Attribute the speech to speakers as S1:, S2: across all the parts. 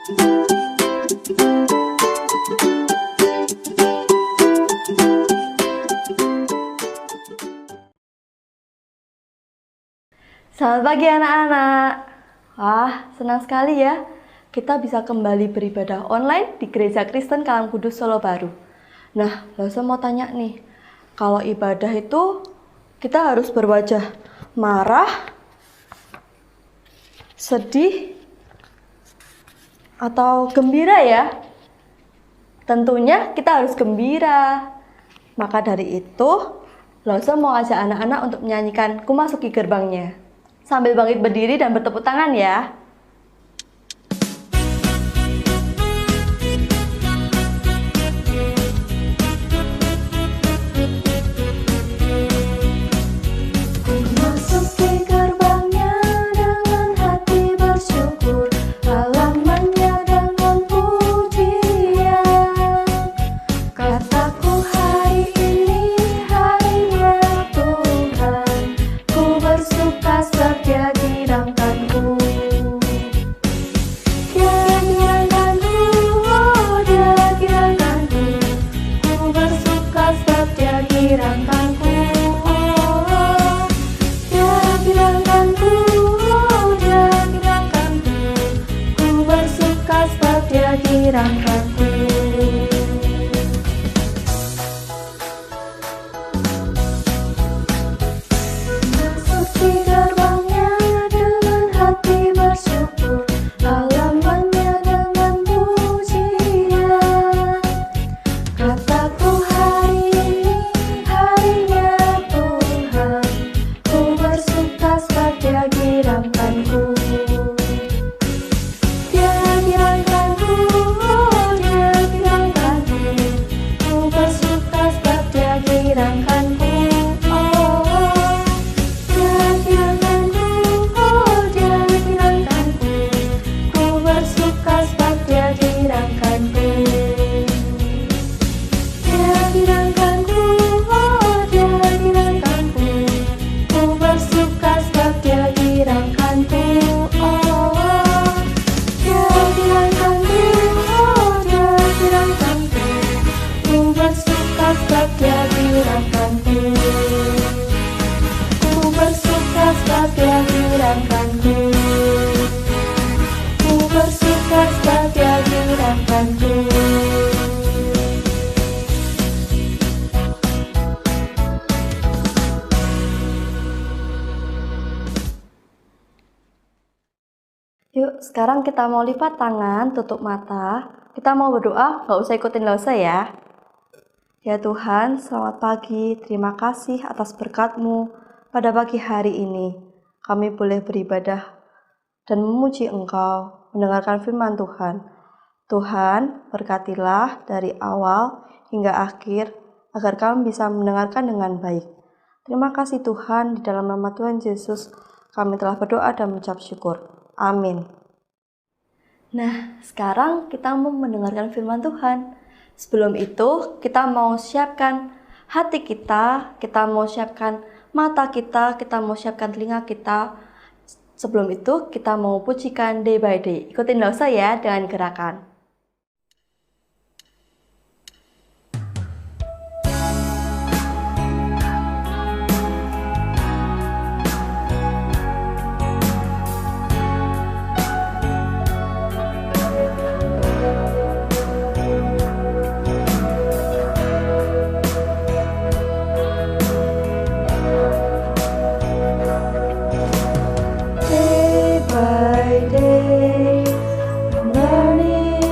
S1: Selamat pagi anak-anak. Wah, senang sekali ya kita bisa kembali beribadah online di Gereja Kristen Kalam Kudus Solo Baru. Nah, Lause mau tanya nih, kalau ibadah itu kita harus berwajah marah, sedih, atau gembira ya? Tentunya kita harus gembira. Maka dari itu, Lause mau ajak anak-anak untuk menyanyikan Ku Masuki Gerbangnya. Sambil bangkit berdiri dan bertepuk tangan ya. Yuk, sekarang kita mau lipat tangan, tutup mata. Kita mau berdoa, nggak usah ikutin Lause ya. Ya Tuhan, selamat pagi. Terima kasih atas berkat-Mu pada pagi hari ini. Kami boleh beribadah dan memuji Engkau, mendengarkan firman Tuhan. Tuhan, berkatilah dari awal hingga akhir, agar kami bisa mendengarkan dengan baik. Terima kasih Tuhan, di dalam nama Tuhan Yesus, kami telah berdoa dan mengucap syukur. Amin. Nah, sekarang kita mau mendengarkan firman Tuhan. Sebelum itu, kita mau siapkan hati kita mau siapkan mata kita mau siapkan telinga kita. Sebelum itu, kita mau pujikan day by day. Ikutin Lause ya dengan gerakan. Day by day, I'm learning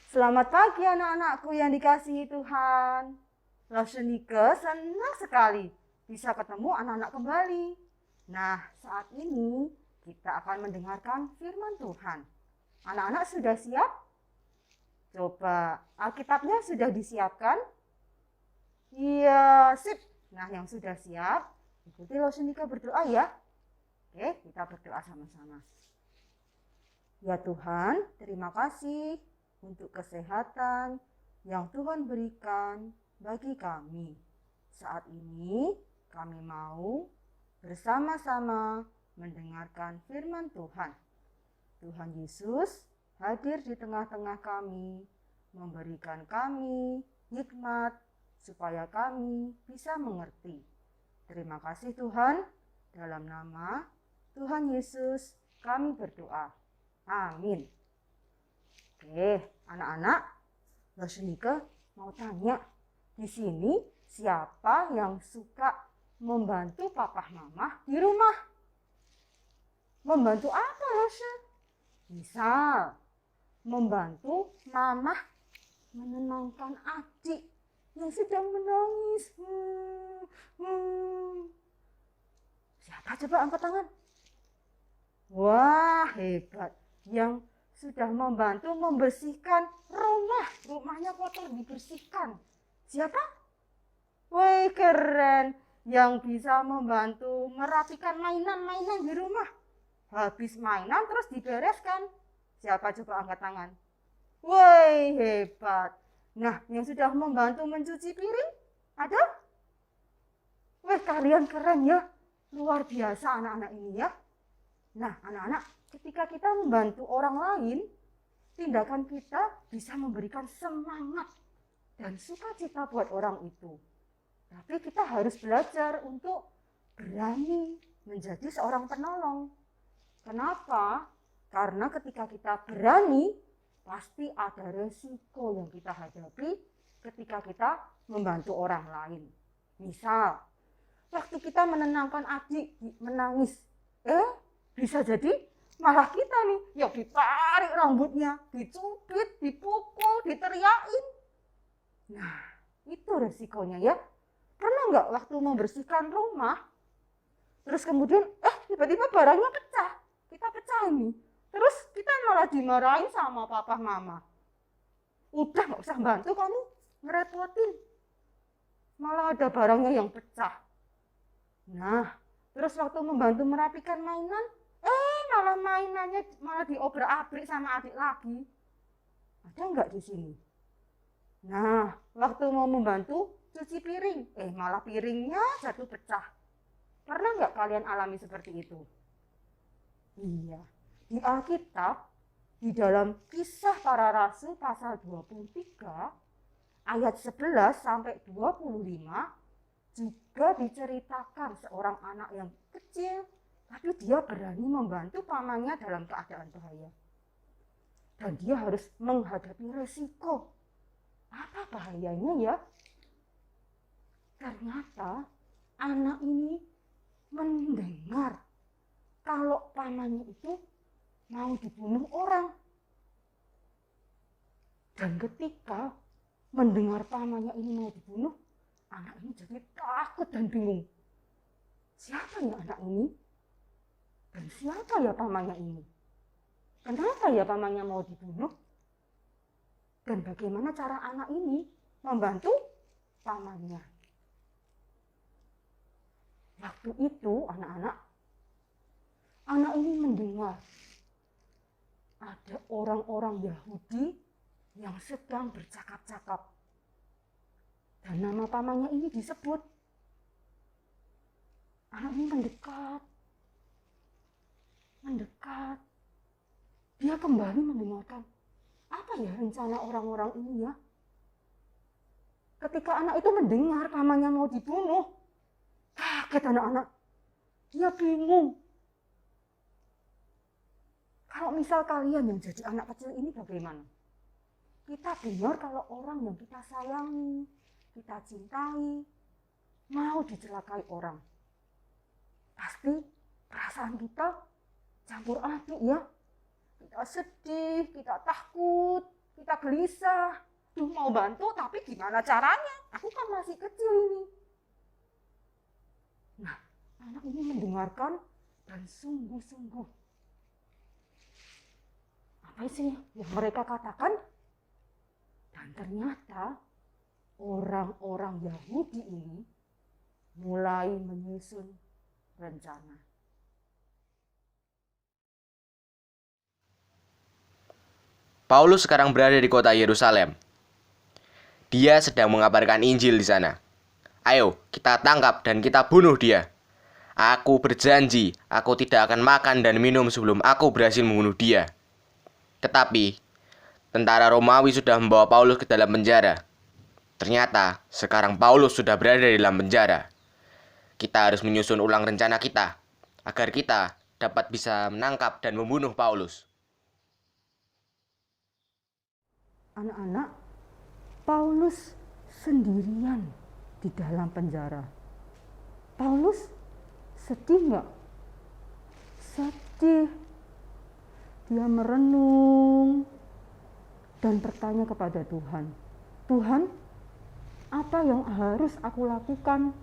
S2: Selamat pagi anak-anakku yang dikasihi Tuhan. Lausenike senang sekali bisa ketemu anak-anak kembali. Nah, saat ini kita akan mendengarkan firman Tuhan. Anak-anak sudah siap? Coba Alkitabnya sudah disiapkan? Iya, sip. Nah, yang sudah siap, ikuti Lausenike berdoa ya. Oke, kita berdoa sama-sama. Ya Tuhan, terima kasih untuk kesehatan yang Tuhan berikan bagi kami. Saat ini kami mau bersama-sama mendengarkan firman Tuhan. Tuhan Yesus hadir di tengah-tengah kami, memberikan kami hikmat supaya kami bisa mengerti. Terima kasih Tuhan, dalam nama Tuhan Yesus kami berdoa. Amin. Oke, anak-anak, Lausenike mau tanya, di sini siapa yang suka membantu papa mama di rumah? Membantu apa, Lausen? Misal, membantu mama menenangkan adik yang sedang menangis. Siapa coba angkat tangan? Wah, hebat. Yang sudah membantu membersihkan rumahnya kotor dibersihkan. Siapa? Woi, keren. Yang bisa membantu merapikan mainan-mainan di rumah. Habis mainan terus dibereskan. Siapa coba angkat tangan? Woi, hebat. Nah, yang sudah membantu mencuci piring? Ada? Wih, kalian keren ya. Luar biasa anak-anak ini ya. Nah, anak-anak, ketika kita membantu orang lain, tindakan kita bisa memberikan semangat dan sukacita buat orang itu. Tapi kita harus belajar untuk berani menjadi seorang penolong. Kenapa? Karena ketika kita berani, pasti ada resiko yang kita hadapi ketika kita membantu orang lain. Misal, waktu kita menenangkan adik menangis, bisa jadi malah kita nih yang ditarik rambutnya, dicubit, dipukul, diteriakin. Nah, itu resikonya ya. Pernah nggak waktu membersihkan rumah, terus kemudian tiba-tiba barangnya pecah, kita pecah ini, terus kita malah dimarahin sama papa mama. Udah nggak usah bantu kamu, ngerepotin, malah ada barangnya yang pecah. Nah, terus waktu membantu merapikan mainan, malah mainannya malah diobrak-abrik sama adik lagi. Ada nggak di sini? Nah, waktu mau membantu cuci piring, malah piringnya jatuh pecah. Pernah nggak kalian alami seperti itu? Iya, di Alkitab, di dalam Kisah Para Rasul pasal 23, ayat 11 sampai 25, juga diceritakan seorang anak yang kecil, tapi dia berani membantu pamannya dalam keadaan bahaya. Dan dia harus menghadapi resiko. Apa bahayanya ya? Ternyata anak ini mendengar kalau pamannya itu mau dibunuh orang. Dan ketika mendengar pamannya ini mau dibunuh, anak ini jadi takut dan bingung. Siapa ya anak ini? Dan siapa ya pamannya ini? Kenapa ya pamannya mau dibunuh? Dan bagaimana cara anak ini membantu pamannya? Waktu itu anak ini mendengar ada orang-orang Yahudi yang sedang bercakap-cakap. Dan nama pamannya ini disebut. Anak ini mendekat. Dia kembali mendengarkan, apa ya rencana orang-orang ini ya? Ketika anak itu mendengar pamannya mau dibunuh, kaget anak-anak. Dia bingung. Kalau misal kalian yang jadi anak kecil ini bagaimana? Kita dengar kalau orang yang kita sayangi, kita cintai, mau dicelakai orang. Pasti perasaan kita campur aduk ya. Kita sedih, kita takut, kita gelisah. Duh, mau bantu tapi gimana caranya? Aku kan masih kecil ini. Nah, anak ini mendengarkan dan sungguh-sungguh. Apa sih yang mereka katakan? Dan ternyata orang-orang Yahudi ini mulai menyusun rencana.
S3: Paulus sekarang berada di kota Yerusalem. Dia sedang mengabarkan Injil di sana. Ayo, kita tangkap dan kita bunuh dia. Aku berjanji, aku tidak akan makan dan minum sebelum aku berhasil membunuh dia. Tetapi, tentara Romawi sudah membawa Paulus ke dalam penjara. Ternyata, sekarang Paulus sudah berada di dalam penjara. Kita harus menyusun ulang rencana kita, agar kita dapat bisa menangkap dan membunuh Paulus.
S2: Anak-anak, Paulus sendirian di dalam penjara. Paulus sedih nggak? Sedih. Dia merenung dan bertanya kepada Tuhan. Tuhan, apa yang harus aku lakukan?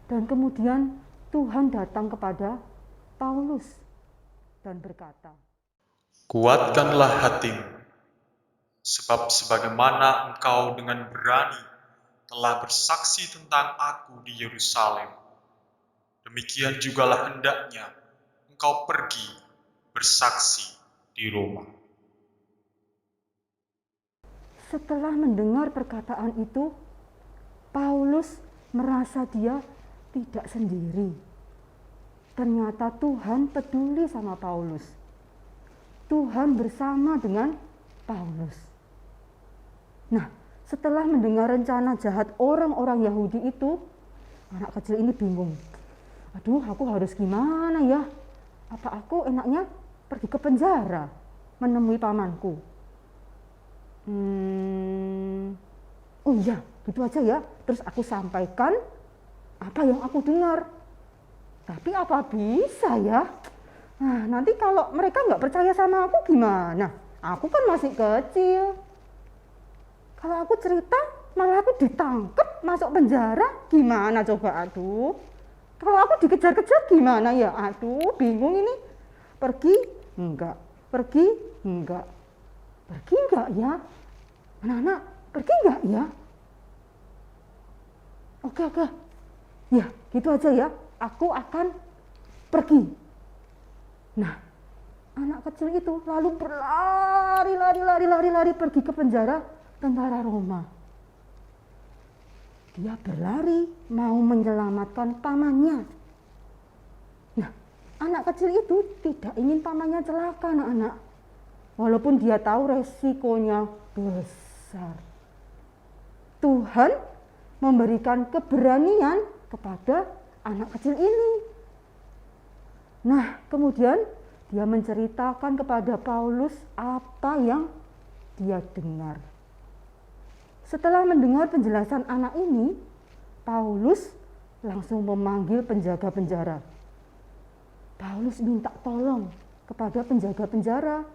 S2: Dan kemudian Tuhan datang kepada Paulus dan berkata,
S4: Kuatkanlah hatimu, sebab sebagaimana engkau dengan berani telah bersaksi tentang aku di Yerusalem, demikian jugalah hendaknya engkau pergi bersaksi di Roma.
S2: setelah mendengar perkataan itu, Paulus merasa dia tidak sendiri. Ternyata Tuhan peduli sama Paulus. Tuhan bersama dengan Paulus. Nah, setelah mendengar rencana jahat orang-orang Yahudi itu, anak kecil ini bingung. Aduh, aku harus gimana ya? Apa aku enaknya pergi ke penjara menemui pamanku? Oh iya, gitu aja ya. Terus aku sampaikan apa yang aku dengar. Tapi apa bisa ya? Nah, nanti kalau mereka nggak percaya sama aku gimana? Aku kan masih kecil. Kalau aku cerita, malah aku ditangkap, masuk penjara, gimana coba? Aduh. Kalau aku dikejar-kejar gimana ya? Aduh, bingung ini. Pergi? Enggak. Pergi? Enggak. Pergi enggak ya? Anak-anak, pergi enggak ya? Oke. Ya, gitu aja ya. Aku akan pergi. Nah, anak kecil itu lalu berlari pergi ke penjara tentara Roma. Dia berlari mau menyelamatkan pamannya. Nah, anak kecil itu tidak ingin pamannya celaka, anak-anak. Walaupun dia tahu resikonya besar. Tuhan memberikan keberanian kepada anak kecil ini. Nah, kemudian dia menceritakan kepada Paulus apa yang dia dengar. Setelah mendengar penjelasan anak ini, Paulus langsung memanggil penjaga penjara. Paulus minta tolong kepada penjaga penjara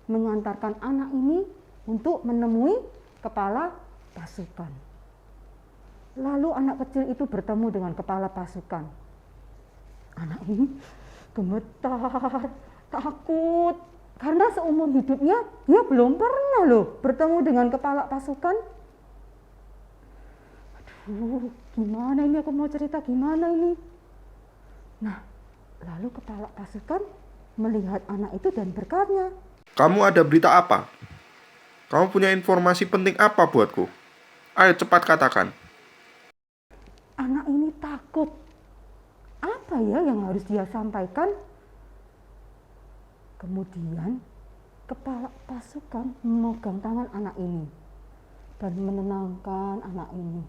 S2: mengantarkan anak ini untuk menemui kepala pasukan. Lalu anak kecil itu bertemu dengan kepala pasukan. Anak ini gemetar, takut, karena seumur hidupnya dia belum pernah loh bertemu dengan kepala pasukan. Aduh, gimana ini, aku mau cerita gimana ini? Nah, lalu kepala pasukan melihat anak itu dan berkata,
S5: Kamu ada berita apa? Kamu punya informasi penting apa buatku? Ayo cepat katakan.
S2: anak ini takut. Apa ya yang harus dia sampaikan? Kemudian kepala pasukan memegang tangan anak ini dan menenangkan anak ini.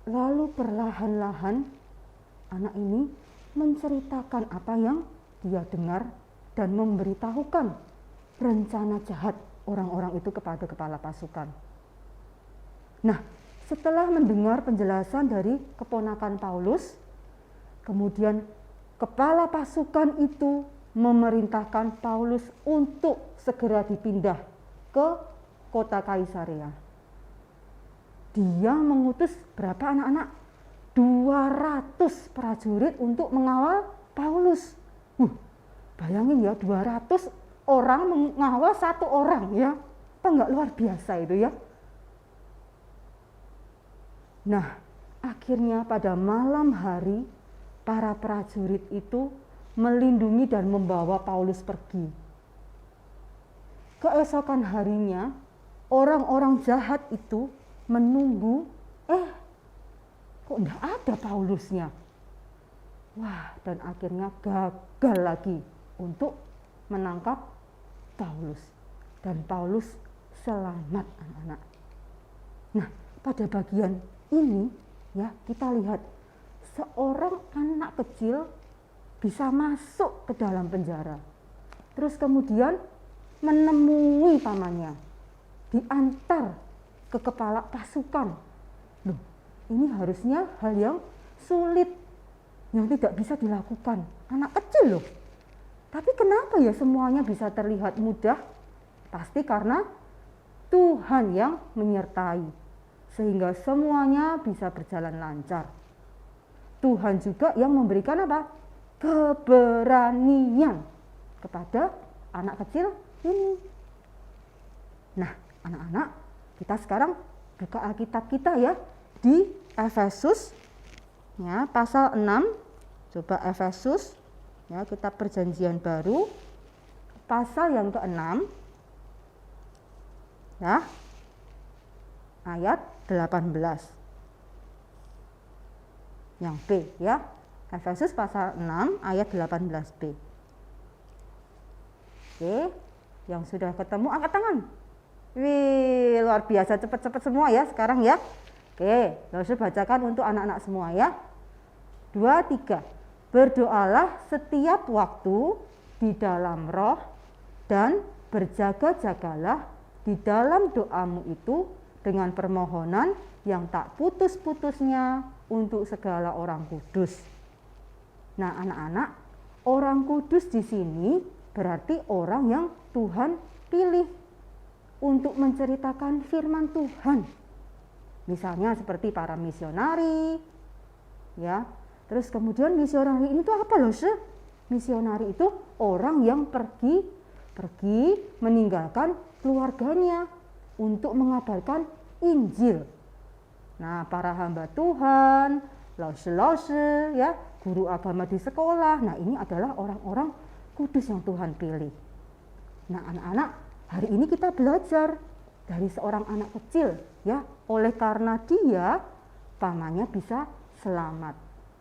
S2: Lalu perlahan-lahan anak ini menceritakan apa yang dia dengar dan memberitahukan rencana jahat orang-orang itu kepada kepala pasukan. Nah, setelah mendengar penjelasan dari keponakan Paulus, kemudian kepala pasukan itu memerintahkan Paulus untuk segera dipindah ke kota Kaisarea. Dia mengutus berapa anak-anak? 200 prajurit untuk mengawal Paulus. Bayangin ya, 200 orang mengawal satu orang ya. Apa enggak luar biasa itu ya? Nah, akhirnya pada malam hari para prajurit itu melindungi dan membawa Paulus pergi. Keesokan harinya, orang-orang jahat itu menunggu, kok enggak ada Paulusnya? Wah, dan akhirnya gagal lagi untuk menangkap Paulus. Dan Paulus selamat, anak-anak. Nah, pada bagian ini ya, kita lihat seorang anak kecil bisa masuk ke dalam penjara. Terus kemudian menemui pamannya, diantar ke kepala pasukan. Loh, ini harusnya hal yang sulit, yang tidak bisa dilakukan. Anak kecil loh. Tapi kenapa ya semuanya bisa terlihat mudah? Pasti karena Tuhan yang menyertai, sehingga semuanya bisa berjalan lancar. Tuhan juga yang memberikan apa? Keberanian kepada anak kecil ini. Nah, anak-anak, kita sekarang buka Alkitab kita ya di Efesus ya, pasal 6. Coba Efesus ya, kita perjanjian baru pasal yang ke-6 ya, ayat 18 yang B ya. Efesus pasal 6 ayat 18b. Oke, yang sudah ketemu angkat tangan. Wih, luar biasa, cepat-cepat semua ya sekarang ya. Oke, langsung bacakan untuk anak-anak semua ya. 2, 3. Berdoalah setiap waktu di dalam roh dan berjaga-jagalah di dalam doamu itu dengan permohonan yang tak putus-putusnya untuk segala orang kudus. Nah, anak-anak, orang kudus di sini berarti orang yang Tuhan pilih untuk menceritakan firman Tuhan. Misalnya seperti para misionari, ya. Terus kemudian misionari itu apa loh sih? Misionari itu orang yang pergi meninggalkan keluarganya untuk mengabarkan Injil. Nah, para hamba Tuhan, lause-lause, ya, guru agama di sekolah. Nah, ini adalah orang-orang kudus yang Tuhan pilih. Nah, anak-anak, hari ini kita belajar dari seorang anak kecil, ya. Oleh karena dia, pamannya bisa selamat.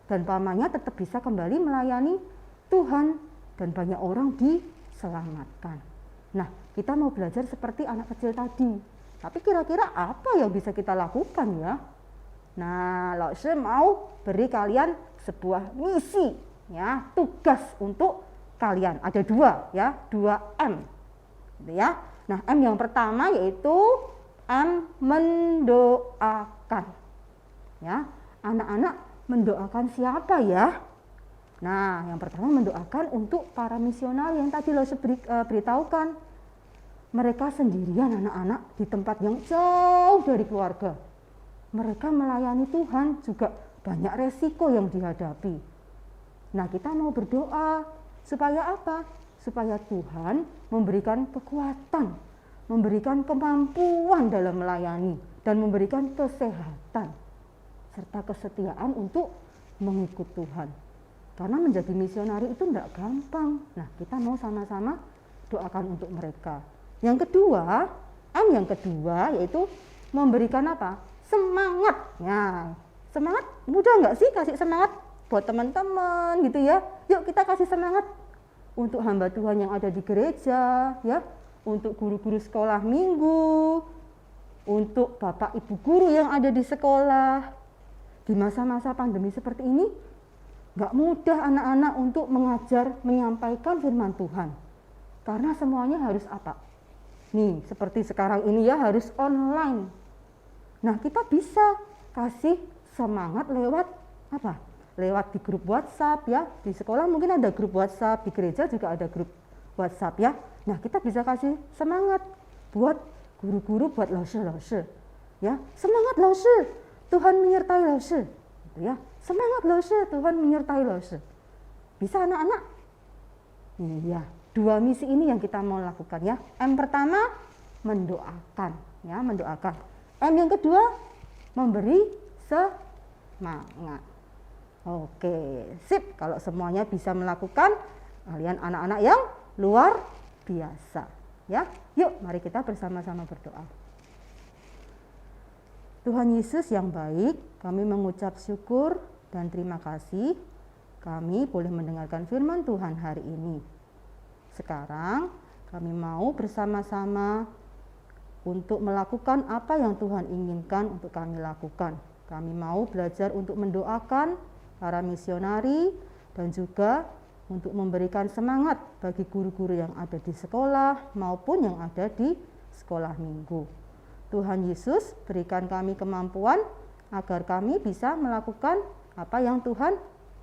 S2: Dan pamannya tetap bisa kembali melayani Tuhan. Dan banyak orang diselamatkan. Nah, kita mau belajar seperti anak kecil tadi. Tapi kira-kira apa yang bisa kita lakukan ya? Nah, Lause mau beri kalian sebuah misi, ya, tugas untuk kalian. Ada 2 ya, 2M. Gitu ya. Nah, M yang pertama yaitu M mendoakan. Ya, anak-anak mendoakan siapa ya? Nah, yang pertama mendoakan untuk para misionari yang tadi Lause beritahukan. Mereka sendirian anak-anak di tempat yang jauh dari keluarga. Mereka melayani Tuhan juga banyak resiko yang dihadapi. Nah, kita mau berdoa supaya apa? Supaya Tuhan memberikan kekuatan, memberikan kemampuan dalam melayani, dan memberikan kesehatan serta kesetiaan untuk mengikut Tuhan. Karena menjadi misionari itu tidak gampang. Nah, kita mau sama-sama doakan untuk mereka. Yang kedua, M yang kedua yaitu memberikan apa? Semangat. Ya, semangat mudah nggak sih kasih semangat buat teman-teman gitu ya? Yuk kita kasih semangat untuk hamba Tuhan yang ada di gereja, ya, untuk guru-guru sekolah minggu, untuk bapak ibu guru yang ada di sekolah. Di masa-masa pandemi seperti ini, nggak mudah anak-anak untuk mengajar, menyampaikan firman Tuhan. Karena semuanya harus apa? Nih, seperti sekarang ini ya, harus online. Nah, kita bisa kasih semangat lewat apa? lewat di grup WhatsApp ya. Di sekolah mungkin ada grup WhatsApp, di gereja juga ada grup WhatsApp ya. Nah, kita bisa kasih semangat buat guru-guru, buat lause ya. Semangat lause, Tuhan menyertai lause gitu ya. Semangat lause, Tuhan menyertai lause. Bisa anak-anak? Iya, 2 misi ini yang kita mau lakukan ya. M pertama mendoakan ya, mendoakan. M yang kedua memberi semangat. Oke, sip. Kalau semuanya bisa melakukan, kalian anak-anak yang luar biasa ya. Yuk, mari kita bersama-sama berdoa. Tuhan Yesus yang baik, kami mengucap syukur dan terima kasih kami boleh mendengarkan firman Tuhan hari ini. Sekarang kami mau bersama-sama untuk melakukan apa yang Tuhan inginkan untuk kami lakukan. Kami mau belajar untuk mendoakan para misionari dan juga untuk memberikan semangat bagi guru-guru yang ada di sekolah maupun yang ada di sekolah minggu. Tuhan Yesus, berikan kami kemampuan agar kami bisa melakukan apa yang Tuhan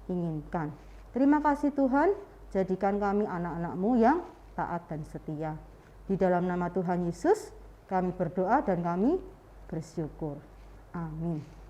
S2: inginkan. Terima kasih Tuhan, jadikan kami anak-anak-Mu yang taat dan setia. Di dalam nama Tuhan Yesus, kami berdoa dan kami bersyukur. Amin.